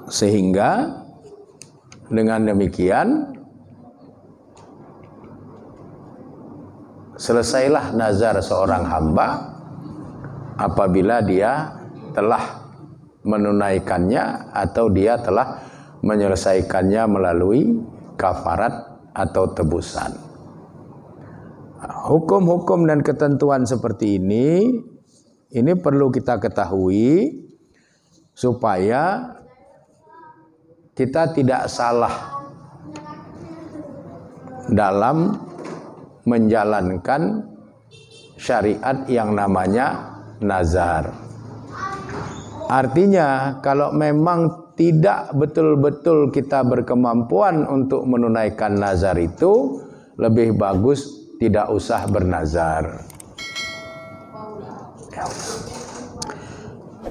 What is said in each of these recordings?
Sehingga dengan demikian selesailah nazar seorang hamba apabila dia telah menunaikannya atau dia telah menyelesaikannya melalui kafarat atau tebusan. Hukum-hukum dan ketentuan seperti ini perlu kita ketahui supaya kita tidak salah dalam menjalankan syariat yang namanya nazar. Artinya kalau memang tidak betul-betul kita berkemampuan untuk menunaikan nazar itu, lebih bagus tidak usah bernazar.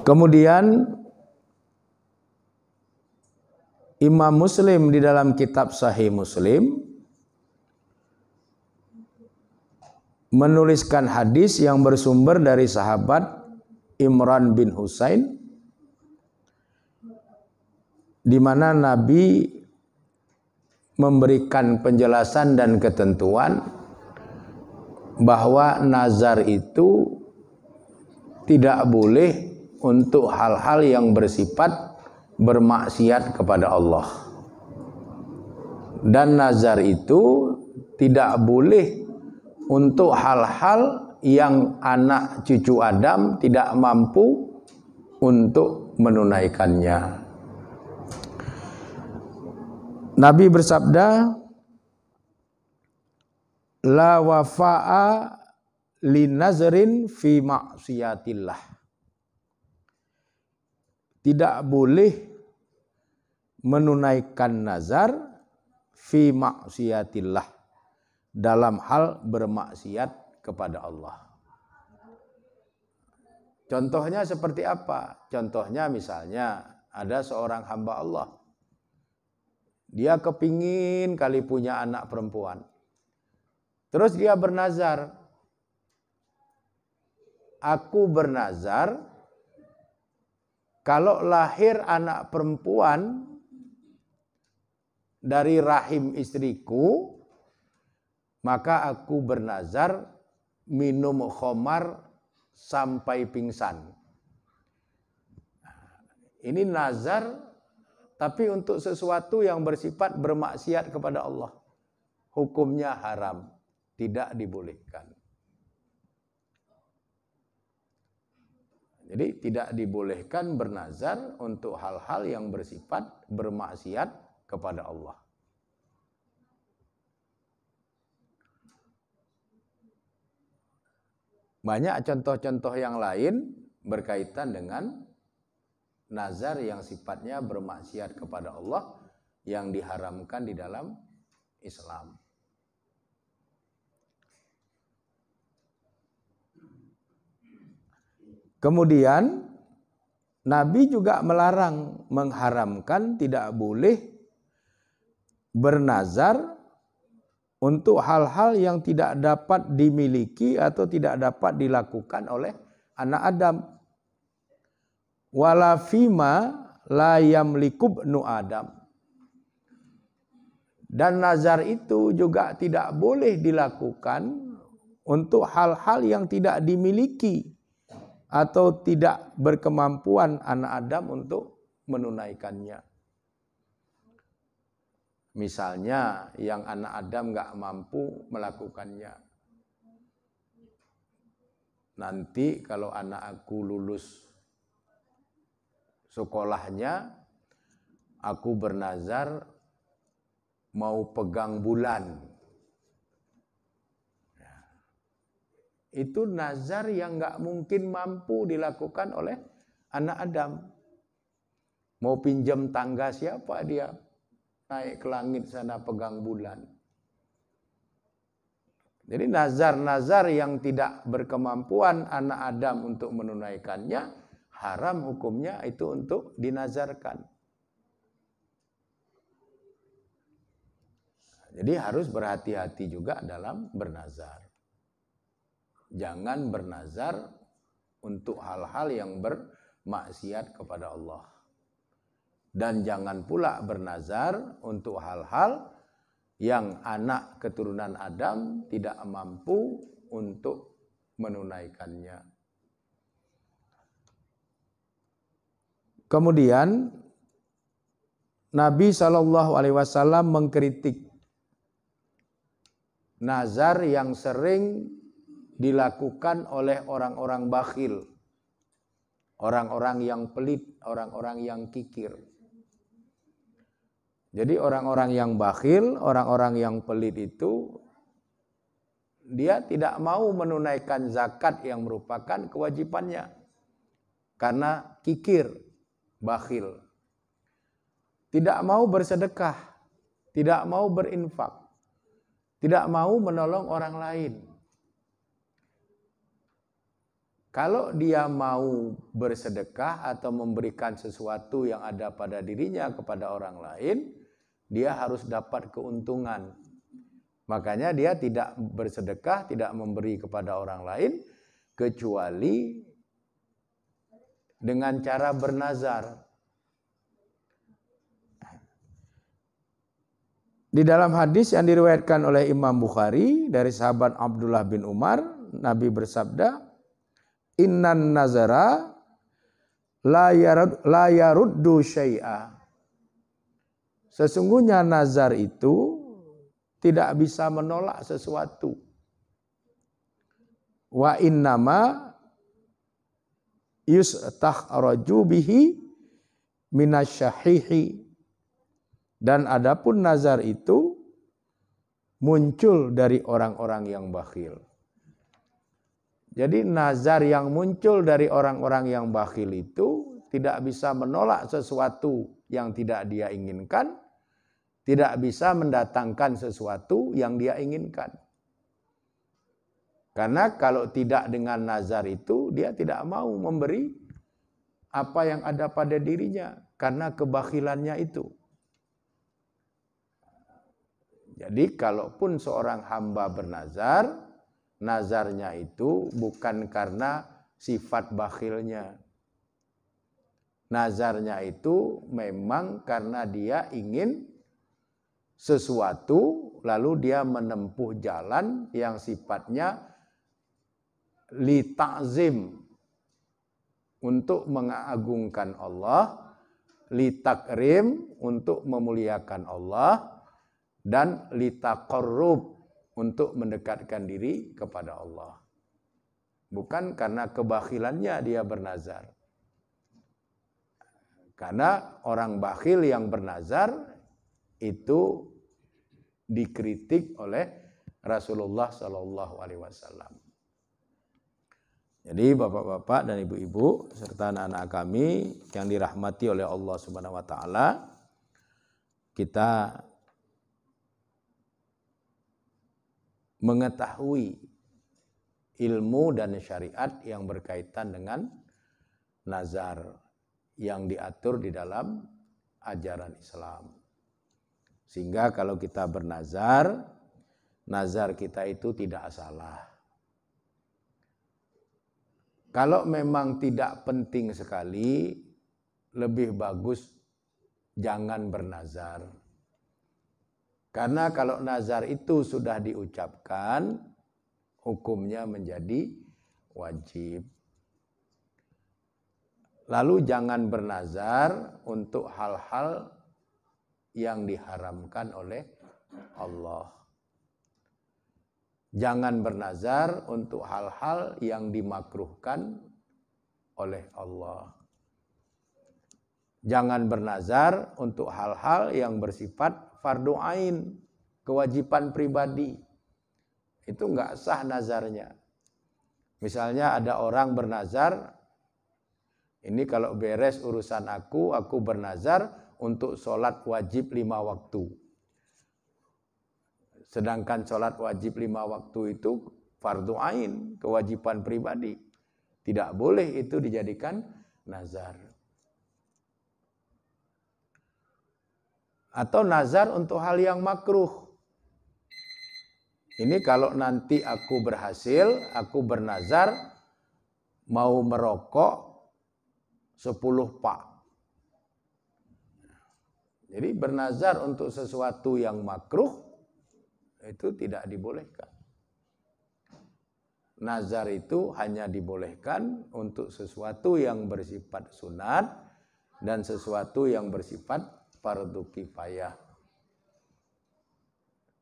Kemudian Imam Muslim di dalam kitab Sahih Muslim menuliskan hadis yang bersumber dari sahabat Imran bin Husain, di mana Nabi memberikan penjelasan dan ketentuan bahwa nazar itu tidak boleh untuk hal-hal yang bersifat bermaksiat kepada Allah. Dan nazar itu tidak boleh untuk hal-hal yang anak cucu Adam tidak mampu untuk menunaikannya. Nabi bersabda, la wafa'a li nazrin fi maksiatillah. Tidak boleh menunaikan nazar fi maksiatillah, dalam hal bermaksiat kepada Allah. Contohnya seperti apa? Contohnya misalnya ada seorang hamba Allah. Dia kepingin kali punya anak perempuan. Terus dia bernazar. Aku bernazar kalau lahir anak perempuan dari rahim istriku, maka aku bernazar minum khamar sampai pingsan. Ini nazar, tapi untuk sesuatu yang bersifat bermaksiat kepada Allah. Hukumnya haram, tidak dibolehkan. Jadi tidak dibolehkan bernazar untuk hal-hal yang bersifat bermaksiat kepada Allah. Banyak contoh-contoh yang lain berkaitan dengan nazar yang sifatnya bermaksiat kepada Allah yang diharamkan di dalam Islam. Kemudian Nabi juga melarang, mengharamkan, tidak boleh bernazar untuk hal-hal yang tidak dapat dimiliki atau tidak dapat dilakukan oleh anak Adam. Wala fima la yamliku ibnu Adam. Dan nazar itu juga tidak boleh dilakukan untuk hal-hal yang tidak dimiliki atau tidak berkemampuan anak Adam untuk menunaikannya. Misalnya yang anak Adam nggak mampu melakukannya. Nanti kalau anak aku lulus sekolahnya, aku bernazar mau pegang bulan. Itu nazar yang nggak mungkin mampu dilakukan oleh anak Adam. Mau pinjam tangga siapa dia? Naik ke langit sana pegang bulan. Jadi nazar-nazar yang tidak berkemampuan anak Adam untuk menunaikannya, haram hukumnya itu untuk dinazarkan. Jadi harus berhati-hati juga dalam bernazar. Jangan bernazar untuk hal-hal yang bermaksiat kepada Allah. Dan jangan pula bernazar untuk hal-hal yang anak keturunan Adam tidak mampu untuk menunaikannya. Kemudian Nabi SAW mengkritik nazar yang sering dilakukan oleh orang-orang bakhil, orang-orang yang pelit, orang-orang yang kikir. Jadi orang-orang yang bakhil, orang-orang yang pelit itu dia tidak mau menunaikan zakat yang merupakan kewajibannya karena kikir, bakhil. Tidak mau bersedekah, tidak mau berinfak, tidak mau menolong orang lain. Kalau dia mau bersedekah atau memberikan sesuatu yang ada pada dirinya kepada orang lain, dia harus dapat keuntungan. Makanya dia tidak bersedekah, tidak memberi kepada orang lain, kecuali dengan cara bernazar. Di dalam hadis yang diriwayatkan oleh Imam Bukhari dari sahabat Abdullah bin Umar, Nabi bersabda, "Innan nazara la yaruddu syai'a." Sesungguhnya nazar itu tidak bisa menolak sesuatu. Wa innama yustakhraju bihi minasyahihi. Dan adapun nazar itu muncul dari orang-orang yang bakhil. Jadi nazar yang muncul dari orang-orang yang bakhil itu tidak bisa menolak sesuatu yang tidak dia inginkan, tidak bisa mendatangkan sesuatu yang dia inginkan. Karena kalau tidak dengan nazar itu, dia tidak mau memberi apa yang ada pada dirinya karena kebakhilannya itu. Jadi kalaupun seorang hamba bernazar, nazarnya itu bukan karena sifat bakhilnya. Nazarnya itu memang karena dia ingin sesuatu, lalu dia menempuh jalan yang sifatnya li ta'zim, untuk mengagungkan Allah, li takrim, untuk memuliakan Allah, dan li taqarrub, untuk mendekatkan diri kepada Allah. Bukan karena kebakhilannya dia bernazar. Karena orang bakhil yang bernazar itu dikritik oleh Rasulullah SAW. Jadi bapak-bapak dan ibu-ibu serta anak-anak kami yang dirahmati oleh Allah Subhanahu wa taala, kita mengetahui ilmu dan syariat yang berkaitan dengan nazar yang diatur di dalam ajaran Islam. Sehingga kalau kita bernazar, nazar kita itu tidak salah. Kalau memang tidak penting sekali, lebih bagus jangan bernazar. Karena kalau nazar itu sudah diucapkan, hukumnya menjadi wajib. Lalu jangan bernazar untuk hal-hal yang diharamkan oleh Allah. Jangan bernazar untuk hal-hal yang dimakruhkan oleh Allah. Jangan bernazar untuk hal-hal yang bersifat fardu ain, kewajiban pribadi. Itu enggak sah nazarnya. Misalnya ada orang bernazar, ini kalau beres urusan aku bernazar untuk sholat wajib 5 waktu. Sedangkan sholat wajib 5 waktu itu fardu ain, kewajiban pribadi. Tidak boleh itu dijadikan nazar. Atau nazar untuk hal yang makruh. Ini kalau nanti aku berhasil, aku bernazar mau merokok 10 pak. Jadi bernazar untuk sesuatu yang makruh itu tidak dibolehkan. Nazar itu hanya dibolehkan untuk sesuatu yang bersifat sunat dan sesuatu yang bersifat fardu kifayah.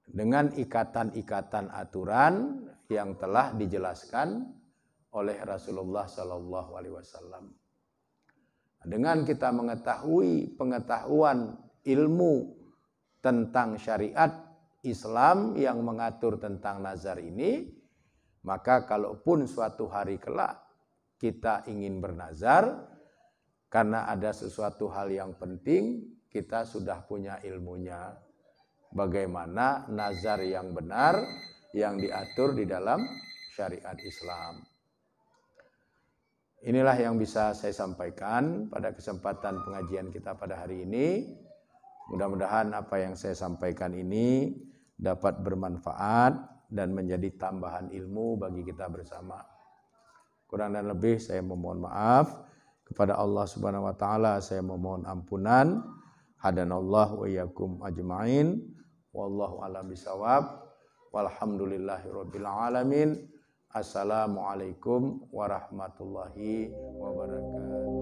Dengan ikatan-ikatan aturan yang telah dijelaskan oleh Rasulullah SAW. Dengan kita mengetahui pengetahuan ilmu tentang syariat Islam yang mengatur tentang nazar ini, maka kalaupun suatu hari kelak kita ingin bernazar karena ada sesuatu hal yang penting, kita sudah punya ilmunya. Bagaimana nazar yang benar yang diatur di dalam syariat Islam. Inilah yang bisa saya sampaikan pada kesempatan pengajian kita pada hari ini. Mudah-mudahan apa yang saya sampaikan ini dapat bermanfaat dan menjadi tambahan ilmu bagi kita bersama. Kurang dan lebih saya memohon maaf. Kepada Allah Subhanahu wa taala saya memohon ampunan. Hadanallahu wa iyyakum ajmain. Wallahu a'lam bishawab. Walhamdulillahirabbil alamin. Assalamualaikum warahmatullahi wabarakatuh.